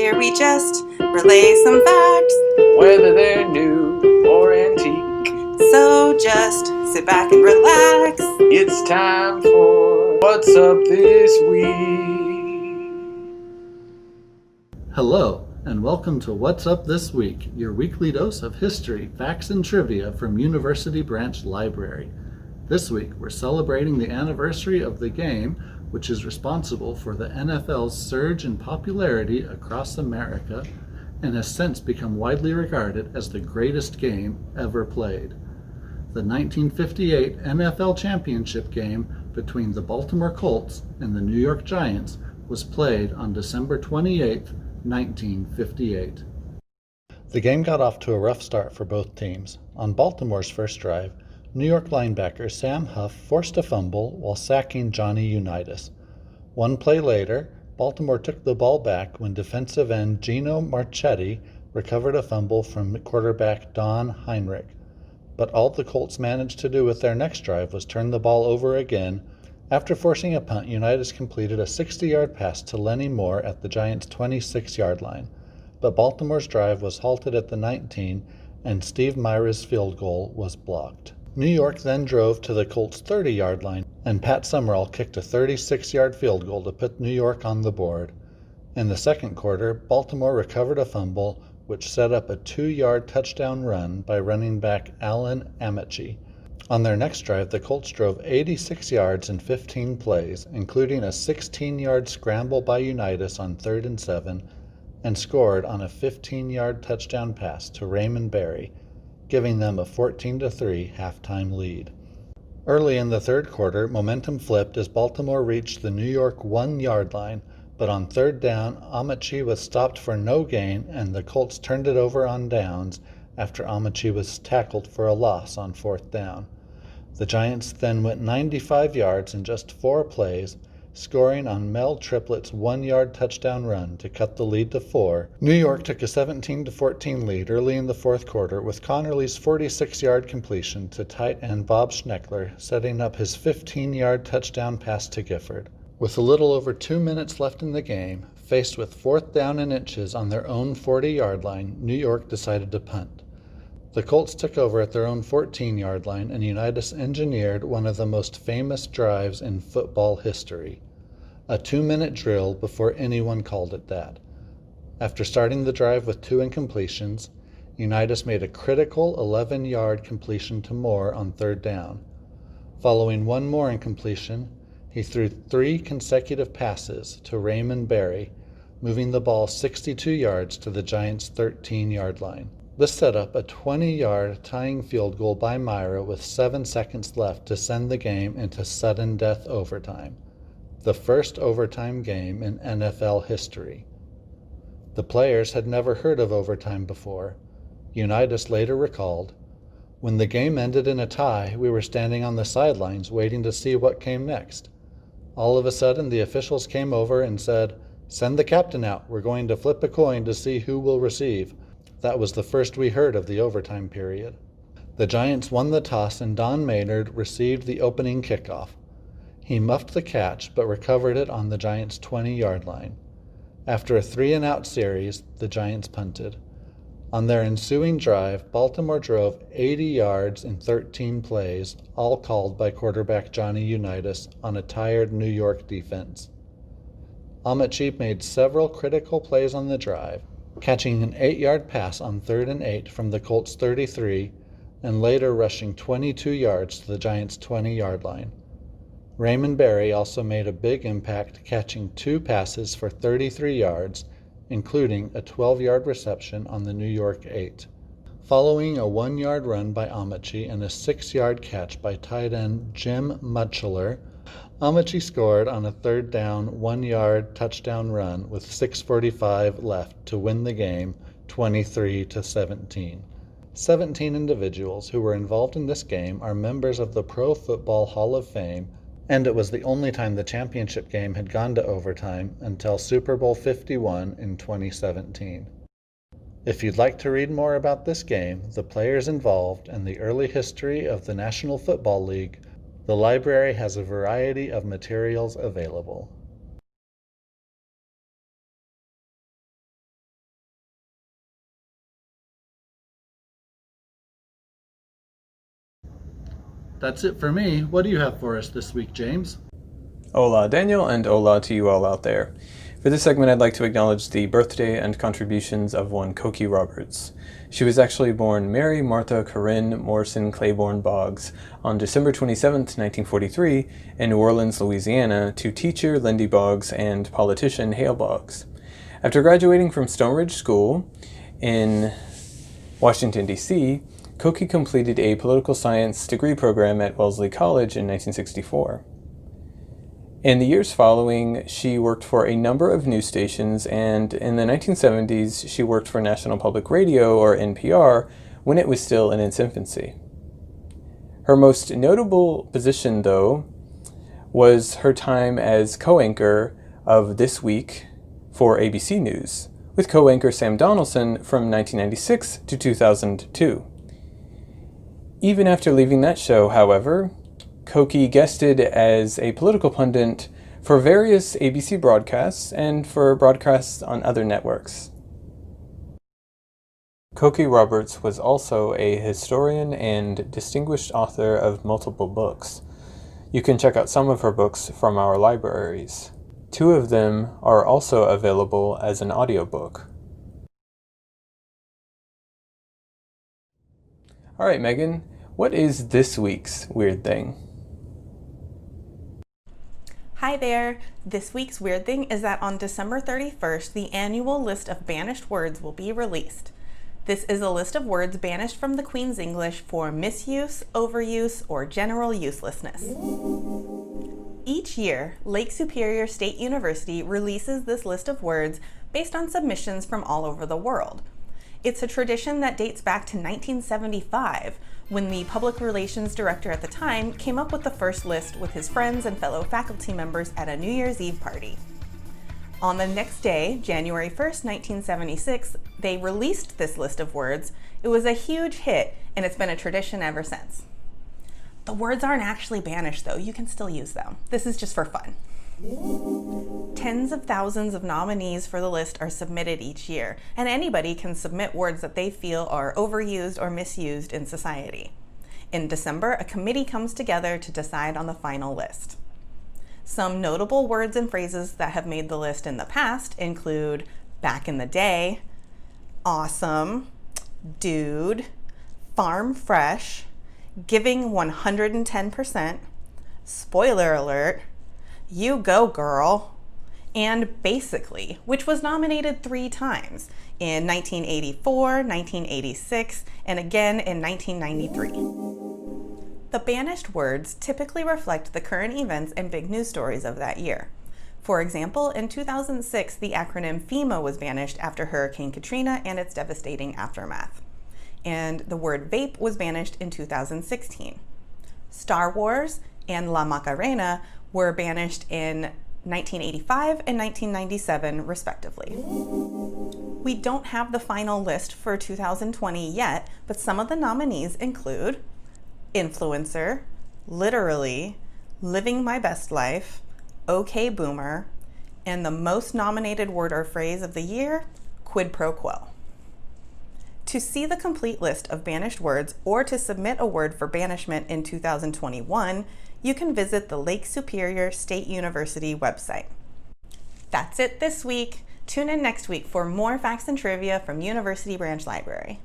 Here we just relay some facts, whether they're new or antique. so just sit back and relax. It's time for What's Up This Week. Hello, and welcome to What's Up This Week, your weekly dose of history, facts, and trivia from University Branch Library. This week, we're celebrating the anniversary of the game, which is responsible for the NFL's surge in popularity across America and has since become widely regarded as the greatest game ever played. The 1958 NFL Championship game between the Baltimore Colts and the New York Giants was played on December 28, 1958. The game got off to a rough start for both teams. On Baltimore's first drive, New York linebacker Sam Huff forced a fumble while sacking Johnny Unitas. One play later, Baltimore took the ball back when defensive end Gino Marchetti recovered a fumble from quarterback Don Heinrich. But all the Colts managed to do with their next drive was turn the ball over again. After forcing a punt, Unitas completed a 60-yard pass to Lenny Moore at the Giants' 26-yard line. But Baltimore's drive was halted at the 19, and Steve Myra's field goal was blocked. New York then drove to the Colts' 30-yard line, and Pat Summerall kicked a 36-yard field goal to put New York on the board. In the second quarter, Baltimore recovered a fumble, which set up a 2-yard touchdown run by running back Alan Ameche. On their next drive, the Colts drove 86 yards in 15 plays, including a 16-yard scramble by Unitas on 3rd and 7, and scored on a 15-yard touchdown pass to Raymond Berry, giving them a 14-3 halftime lead. Early in the third quarter, momentum flipped as Baltimore reached the New York 1-yard line, but on third down, Ameche was stopped for no gain, and the Colts turned it over on downs after Ameche was tackled for a loss on 4th down. The Giants then went 95 yards in just 4 plays, scoring on Mel Triplett's 1-yard touchdown run to cut the lead to 4. New York took a 17-14 lead early in the fourth quarter with Connerly's 46-yard completion to tight end Bob Schneckler, setting up his 15-yard touchdown pass to Gifford. With a little over 2 minutes left in the game, faced with 4th down and inches on their own 40-yard line, New York decided to punt. The Colts took over at their own 14-yard line, and Unitas engineered one of the most famous drives in football history. A 2-minute drill before anyone called it that. After starting the drive with 2 incompletions, Unitas made a critical 11-yard completion to Moore on 3rd down. Following one more incompletion, he threw 3 consecutive passes to Raymond Berry, moving the ball 62 yards to the Giants' 13-yard line. This set up a 20-yard tying field goal by Myra with 7 seconds left to send the game into sudden death overtime, the first overtime game in NFL history. The players had never heard of overtime before. Unitas later recalled, "When the game ended in a tie, we were standing on the sidelines waiting to see what came next. All of a sudden, the officials came over and said, 'Send the captain out. We're going to flip a coin to see who will receive.' That was the first we heard of the overtime period." The Giants won the toss, and Don Maynard received the opening kickoff. He muffed the catch, but recovered it on the Giants' 20-yard line. After a 3-and-out series, the Giants punted. On their ensuing drive, Baltimore drove 80 yards in 13 plays, all called by quarterback Johnny Unitas on a tired New York defense. Ameche made several critical plays on the drive, catching an 8-yard pass on 3rd and 8 from the Colts' 33, and later rushing 22 yards to the Giants' 20-yard line. Raymond Berry also made a big impact, catching 2 passes for 33 yards, including a 12-yard reception on the New York 8. Following a 1-yard run by Ameche and a 6-yard catch by tight end Jim Mutchler, Ameche scored on a 3rd down 1-yard touchdown run with 6:45 left to win the game 23-17. 17 individuals who were involved in this game are members of the Pro Football Hall of Fame, and it was the only time the championship game had gone to overtime until Super Bowl 51 in 2017. If you'd like to read more about this game, the players involved, and the early history of the National Football League, the library has a variety of materials available. That's it for me. What do you have for us this week, James? Hola, Daniel, and hola to you all out there. For this segment, I'd like to acknowledge the birthday and contributions of one Cokie Roberts. She was actually born Mary Martha Corinne Morrison Claiborne Boggs on December 27, 1943, in New Orleans, Louisiana, to teacher Lindy Boggs and politician Hale Boggs. After graduating from Stone Ridge School in Washington, D.C., Cokie completed a political science degree program at Wellesley College in 1964. In the years following, she worked for a number of news stations, and in the 1970s, she worked for National Public Radio, or NPR, when it was still in its infancy. Her most notable position, though, was her time as co-anchor of This Week for ABC News, with co-anchor Sam Donaldson from 1996 to 2002. Even after leaving that show, however, Cokie guested as a political pundit for various ABC broadcasts and for broadcasts on other networks. Cokie Roberts was also a historian and distinguished author of multiple books. You can check out some of her books from our libraries. 2 of them are also available as an audiobook. All right, Megan, what is this week's weird thing? Hi there! This week's weird thing is that on December 31st, the annual list of banished words will be released. This is a list of words banished from the Queen's English for misuse, overuse, or general uselessness. Each year, Lake Superior State University releases this list of words based on submissions from all over the world. It's a tradition that dates back to 1975, when the public relations director at the time came up with the first list with his friends and fellow faculty members at a New Year's Eve party. On the next day, January 1st, 1976, they released this list of words. It was a huge hit, and it's been a tradition ever since. The words aren't actually banished, though. You can still use them. This is just for fun. Tens of thousands of nominees for the list are submitted each year, and anybody can submit words that they feel are overused or misused in society. In December, a committee comes together to decide on the final list. Some notable words and phrases that have made the list in the past include back in the day, awesome, dude, farm fresh, giving 110%, spoiler alert, you go girl, and basically, which was nominated 3 times, in 1984, 1986, and again in 1993. The banished words typically reflect the current events and big news stories of that year. For example, in 2006, the acronym FEMA was banished after Hurricane Katrina and its devastating aftermath. And the word vape was banished in 2016. Star Wars and La Macarena were banished in 1985 and 1997, respectively. We don't have the final list for 2020 yet, but some of the nominees include influencer, literally, living my best life, okay boomer, and the most nominated word or phrase of the year, quid pro quo. To see the complete list of banished words or to submit a word for banishment in 2021, you can visit the Lake Superior State University website. That's it this week. Tune in next week for more facts and trivia from University Branch Library.